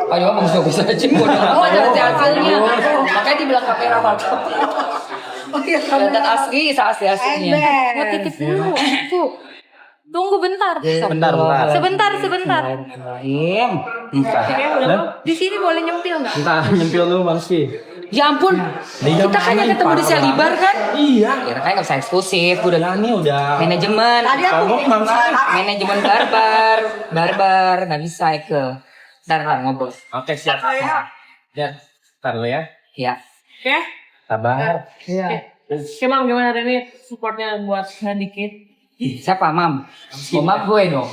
Ayo bagus aja. Oh ada hasilnya. Makanya dibilang kamera mantap. Oh iya, kelihatan asli, asli-aslinya. Mau titip dulu. Tunggu bentar. Sebentar. Di sini boleh nyempil nggak? Entah nyempil dulu Mamski. Ya ampun, kita kan yang ketemu di Selibar kan? Iya. Ya kan nggak bisa eksklusif, udah Ini udah. manajemen. Tadi aku Manajemen barbar, nggak bisa ke. Ntar ngobrol. Oke siap. Ya, tar dulu ya. Ya. Oke, Sabar. Oke Mam, gimana hari ini supportnya buat sedikit? Siapa Mam? Oh, Mam gue dong.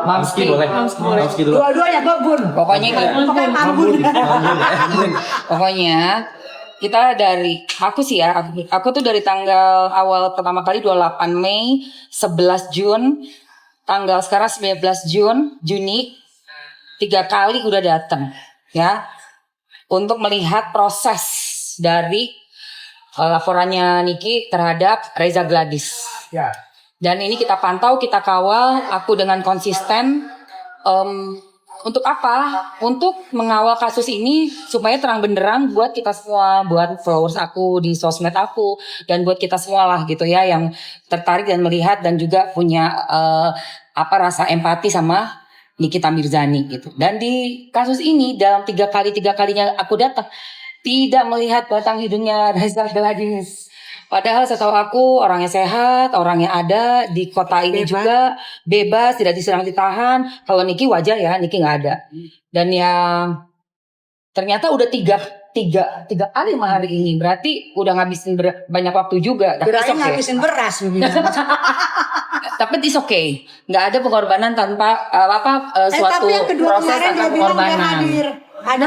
Mamski boleh. Mamski dulu. dua-duanya babun. Pokoknya gitu. Pakai babun. Pokoknya kita dari aku sih ya, aku tuh dari tanggal awal pertama kali 28 Mei, 11 Jun, tanggal sekarang 19 Juni, 3 kali udah datang ya untuk melihat proses dari laporannya Niki terhadap Reza Gladys. Ya. Dan ini kita pantau, kita kawal, aku dengan konsisten. Untuk apa? Untuk mengawal kasus ini supaya terang benderang buat kita semua, buat followers aku di sosmed aku, dan buat kita semua lah gitu ya yang tertarik dan melihat dan juga punya rasa empati sama Nikita Mirzani gitu. Dan di kasus ini dalam 3 kalinya aku datang tidak melihat batang hidungnya Reza Gladys. Padahal setahu aku orangnya sehat, orangnya ada di kota ini juga bebas, tidak diserang ditahan. Kalau Niki wajar ya, Niki nggak ada. Dan ya ternyata udah tiga kali hari ini, berarti udah ngabisin banyak waktu juga. Kirain ngabisin beras. Tapi it's okay, nggak ada pengorbanan tanpa suatu tapi yang kedua proses kemarin tanpa dia bilang dia pengorbanan. hadir. Ada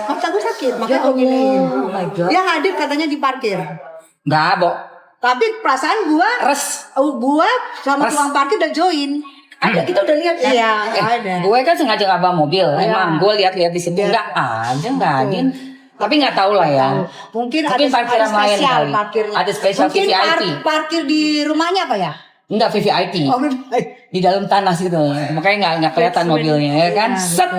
mata gue sakit, makanya gue gini. Dia hadir katanya di parkir. Nggak, Bo. Tapi perasaan gua sama tukang parkir udah join. Ada, kita udah lihat kan? Iya, ada. Gue kan sengaja nggak bawa mobil. Emang gue lihat-lihat di situ nggak ada. Tapi nggak tahu lah ya. Mungkin parkiran lain spesial kali. parkirnya. Ada spesial Mungkin VVIP. Parkir di rumahnya apa ya? Enggak VVIP. Di dalam tanah situ. Makanya nggak kelihatan mobilnya ya kan. Set.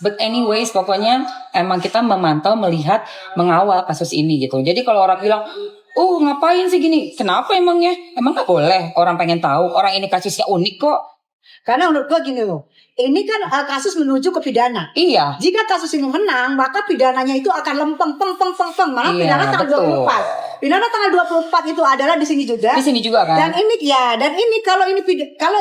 But anyways, pokoknya emang kita memantau, melihat, mengawal kasus ini gitu. Jadi kalau orang bilang, ngapain sih gini? Kenapa emangnya? Emang nggak boleh? Orang pengen tahu. Orang ini kasusnya unik kok. Karena menurut gua gini loh. Ini kan kasus menuju ke pidana. Iya. Jika kasus ini menang, maka pidananya itu akan lempeng. Malah Iya, pidana tanggal betul. 24. Pidana tanggal 24 itu adalah di sini juga. Di sini juga kan. Dan ini kalau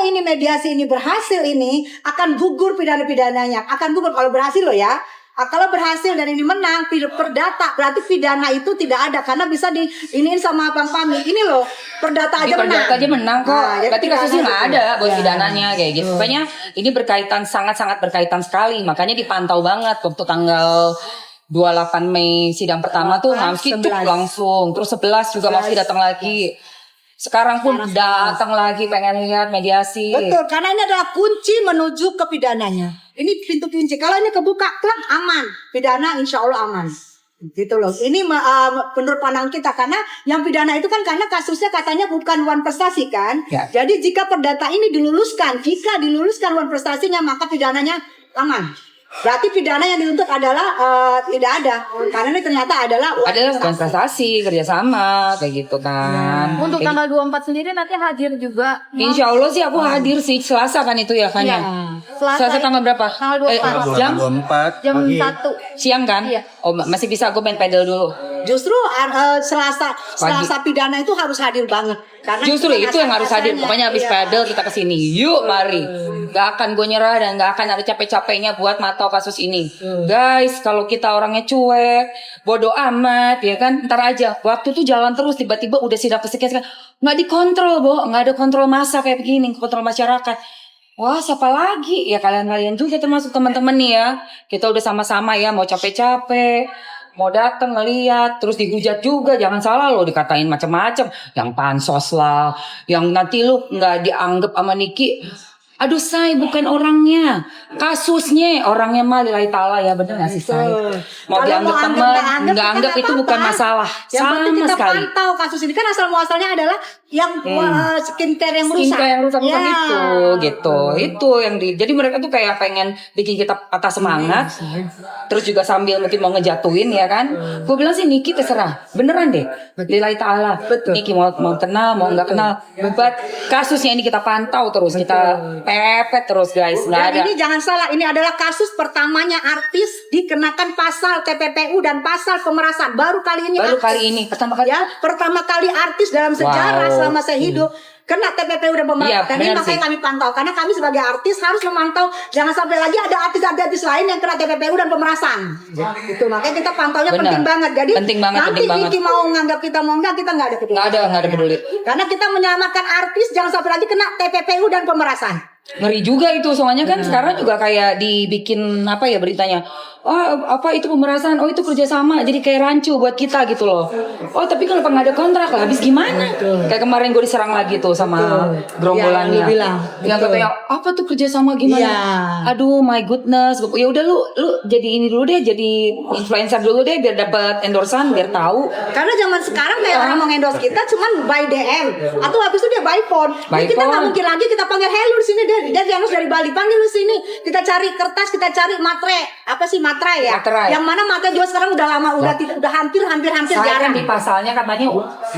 ini mediasi ini berhasil, ini akan gugur pidananya. Akan gugur kalau berhasil loh ya. Kalau berhasil dan ini menang perdata, berarti pidana itu tidak ada karena bisa iniin sama Bang Pami. Ini loh, perdata aja menang. Perdata aja menang kok. Nah, berarti kasusnya nggak ada buat Ya. pidananya kayak gitu. Pokoknya ini berkaitan, sangat-sangat berkaitan sekali. Makanya dipantau banget waktu tanggal 28 Mei sidang pertama tuh Mamski cuk langsung. Terus 11 juga Mamski datang lagi. Sekarang pun datang lagi pengen lihat mediasi. Betul, karena ini adalah kunci menuju ke pidananya. Ini pintu kunci. Kalau ini kebuka, plak, aman. Pidana insya Allah aman. Gitu loh. Ini menurut pandangan kita. Karena yang pidana itu kan karena kasusnya katanya bukan wan prestasi kan. Ya. Jadi jika perdata ini diluluskan, jika diluluskan wan prestasinya, maka pidananya aman. Berarti pidana yang dituntut adalah tidak ada. Karena ini ternyata adalah bukan prestasi, kerjasama kayak gitu kan. Ya. Untuk Kayak tanggal 24 sendiri nanti hadir juga. Insya Allah sih aku hadir sih Selasa kan itu ya kan ya. Selasa tanggal berapa? Tanggal 24. Jam 24 Jam pagi. 1. siang kan? Iya. Oh masih bisa aku main pedal dulu. Justru Selasa pidana itu harus hadir banget. Karena Justru itu yang harus hadir. rasanya, Pokoknya habis iya. pedal kita kesini. Yuk mari. Gak akan gue nyerah dan gak akan ada capek-capeknya buat mantau kasus ini. Guys, kalau kita orangnya cuek, bodoh amat, ya kan? Ntar aja. Waktu tuh jalan terus, tiba-tiba udah sidang kesekian. Nggak dikontrol, Bo. Nggak ada kontrol massa kayak begini, kontrol masyarakat. Wah, siapa lagi? Ya kalian-kalian juga termasuk teman-teman nih ya. Kita udah sama-sama ya, mau capek-capek. Mau datang ngeliat, terus dihujat juga, jangan salah lo dikatain macam-macam, yang pansos lah, yang nanti lu nggak dianggap sama Niki. Aduh say, bukan orangnya, kasusnya orangnya mah lillahi ta'ala ya, bener nggak sih say? Mau Kalau dianggap teman, nggak kita anggap itu apa-apa. bukan masalah, Yang penting sama kita sekali. pantau kasus ini kan asal muasalnya adalah yang skincare yang rusak. Skincare yang rusak Ya. gitu yang jadi mereka tuh kayak pengen bikin kita patah semangat, terus juga sambil mungkin mau ngejatuhin ya kan. Gue bilang sih Niki terserah, beneran deh, lillahi ta'ala. Niki mau kenal mau nggak kenal, but kasusnya ini kita pantau terus, kita pepet terus guys, nggak Dan ada. ini jangan salah, ini adalah kasus pertamanya artis dikenakan pasal TPPU dan pasal pemerasan. Baru kali ini Pertama kali. ya, pertama kali artis dalam sejarah selama saya hidup kena TPPU dan pemerasan. Iya, Dan ini benar makanya sih. kami pantau, karena kami sebagai artis harus memantau jangan sampai lagi ada artis-artis lain yang kena TPPU dan pemerasan. Gitu, makanya kita pantaunya Benar. penting banget. Jadi Penting banget, nanti penting banget. Niki mau nganggap kita mau enggak, kita nggak ada peduli. Nggak ada peduli. Karena kita menyelamatkan artis jangan sampai lagi kena TPPU dan pemerasan. Ngeri juga itu, soalnya kan sekarang juga kayak dibikin apa ya beritanya, apa itu pemerasan, itu kerjasama, jadi kayak rancu buat kita gitu loh. Tapi kalau nggak ada kontrak lah habis gimana? Kayak kemarin gue diserang lagi tuh sama gerombolannya. Ya, lu bilang. Yang katanya apa tuh kerjasama gimana? Iya. Aduh my goodness, ya udah lu jadi ini dulu deh, jadi influencer dulu deh biar dapat endorsan, biar tahu. Karena zaman sekarang kayak orang mau endorse kita cuman by DM atau habis itu dia by phone. By Jadi kita nggak phone. mungkin lagi kita panggil hello di sini dia harus dari Bali panggil di sini. Kita cari kertas, kita cari materai. Apa sih materai ya? Materai. Yang mana materai juga sekarang udah lama udah hampir Saya jarang. kan di pasalnya katanya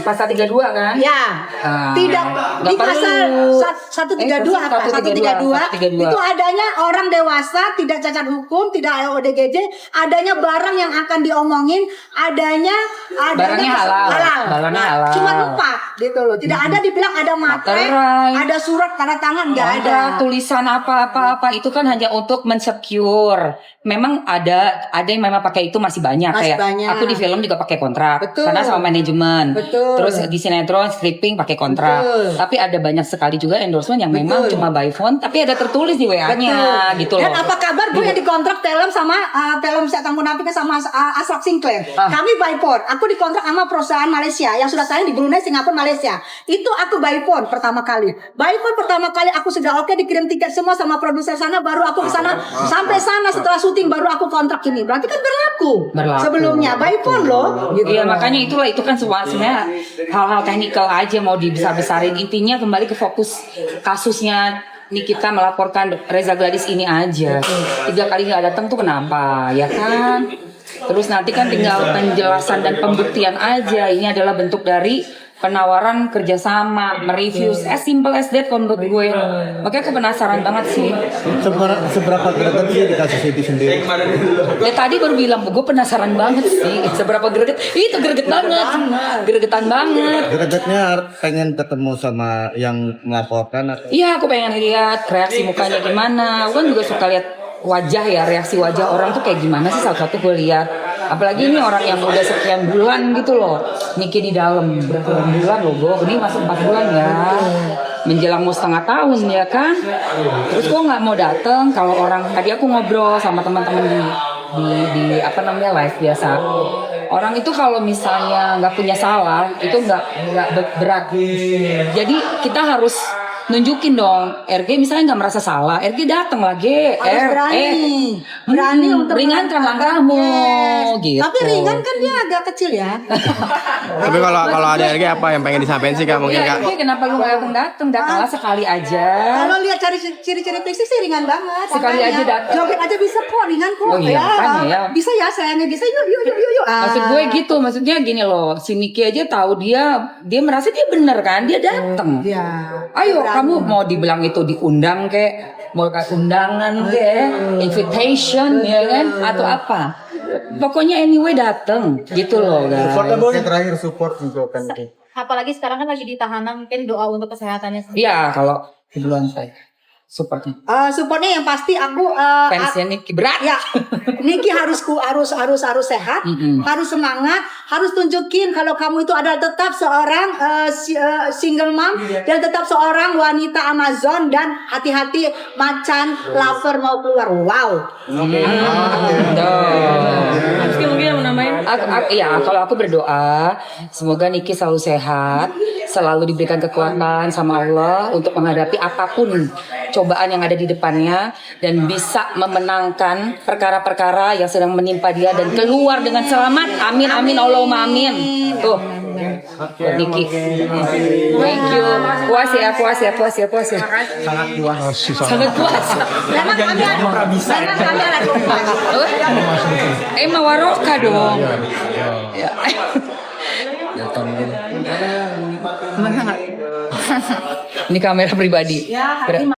pasal 32 kan? Ya, tidak nggak di pasal perlu. 132 apa? 132 itu adanya orang dewasa, tidak cacat hukum, tidak ODGJ, adanya barang yang akan diomongin, adanya Barangnya halal. Barangnya halal. Cuma lupa gitu loh. Tidak ada dibilang ada materai, Materai. ada surat tanda tangan, nggak ada. Tulisan apa itu kan hanya untuk mensecure. Memang ada yang memang pakai itu masih banyak. Masih Kayak banyak. aku di film juga pakai kontrak. Betul. Karena sama manajemen. Betul. Terus di sinetron, stripping pakai kontrak. Betul. Tapi ada banyak sekali juga endorsement yang memang Betul. cuma by phone, tapi ada tertulis di WA-nya gitu loh. Dan apa kabar gue yang dikontrak film sama film Setan Munafik sama Ashraf Sinclair. Kami by phone. Aku dikontrak sama perusahaan Malaysia yang sudah tayang di Brunei, Singapura, Malaysia. Itu aku by phone pertama kali. By phone pertama kali aku sudah oke, dikirim tiket semua sama produser sana, baru aku ke sana. Sampai sana setelah syuting baru aku kontrak ini. Berarti kan berlaku. Sebelumnya by phone loh. Gitu. Iya, makanya itu kan sebenarnya hal-hal teknikal aja mau dibesar-besarin. Intinya kembali ke fokus kasusnya. Ini kita melaporkan Reza Gladys ini aja. 3 kali nggak datang tuh kenapa, ya kan? Terus nanti kan tinggal penjelasan dan pembuktian aja. Ini adalah bentuk dari penawaran kerjasama, mereview, as simple as that menurut gue. Makanya aku penasaran banget sih. Seberapa greget sih di kasus itu sendiri? Ya tadi baru bilang, gue penasaran banget sih. Seberapa greget? Itu greget banget. Gregetan banget. Gregetnya pengen ketemu sama yang melaporkan atau? Iya, aku pengen lihat reaksi mukanya gimana. Aku kan juga suka lihat wajah ya, reaksi wajah orang tuh kayak gimana sih, salah satu gue lihat. Apalagi ini orang yang udah sekian bulan gitu loh, Niki di dalam berbulan loh, ini masuk 4 bulan ya, menjelang mau setengah tahun ya kan. Terus gue nggak mau dateng kalau orang, tadi aku ngobrol sama teman-teman di apa namanya live biasa. Orang itu kalau misalnya nggak punya salah itu nggak berat. Jadi kita harus nunjukin dong. RG misalnya nggak merasa salah, RG datang lagi. Berani untuk ringankan langkahmu, gitu. Tapi ringan kan dia agak kecil ya. Tapi kalau ada RG apa yang pengen disampaikan sih Kak, mungkin Iya, Kak? RG kenapa lu nggak datang? Udah kalah sekali aja. Kalau lihat cari ciri-ciri fisik sih ringan banget. Sekali makanya. aja datang. Joget aja bisa kok, ringan kok. Oh iya, makanya ya. Bisa ya sayangnya, bisa yuk. Maksud gue gitu, maksudnya gini loh, si Niki aja tahu dia merasa dia bener kan, dia datang. Iya. Ayo kamu mau dibilang itu diundang kek, mau kasih undangan kek, invitation ya kan, atau apa? Pokoknya anyway datang, gitu loh guys. Yang terakhir support untuk kan. Apalagi sekarang kan lagi di tahanan, mungkin doa untuk kesehatannya sendiri. Iya kalau duluan saya supportnya. Supportnya yang pasti aku Fansnya Niki berat. ya Niki harus sehat, harus semangat, harus tunjukin kalau kamu itu adalah tetap seorang single mom dan tetap seorang wanita Amazon, dan hati-hati macan lover mau keluar. Wow. Meski mungkin yang menambahin. Iya, kalau aku berdoa semoga Niki selalu sehat, selalu diberikan kekuatan sama Allah untuk menghadapi apapun cobaan yang ada di depannya, dan bisa memenangkan perkara-perkara yang sedang menimpa dia dan keluar dengan selamat. Amin amin Allahumma amin. Tuh Buat Niki. Thank you. Puas ya. Sangat puas. Sangat puas. Memang kami ada kompas. Emang waroka dong. Ya. Ini kamera pribadi.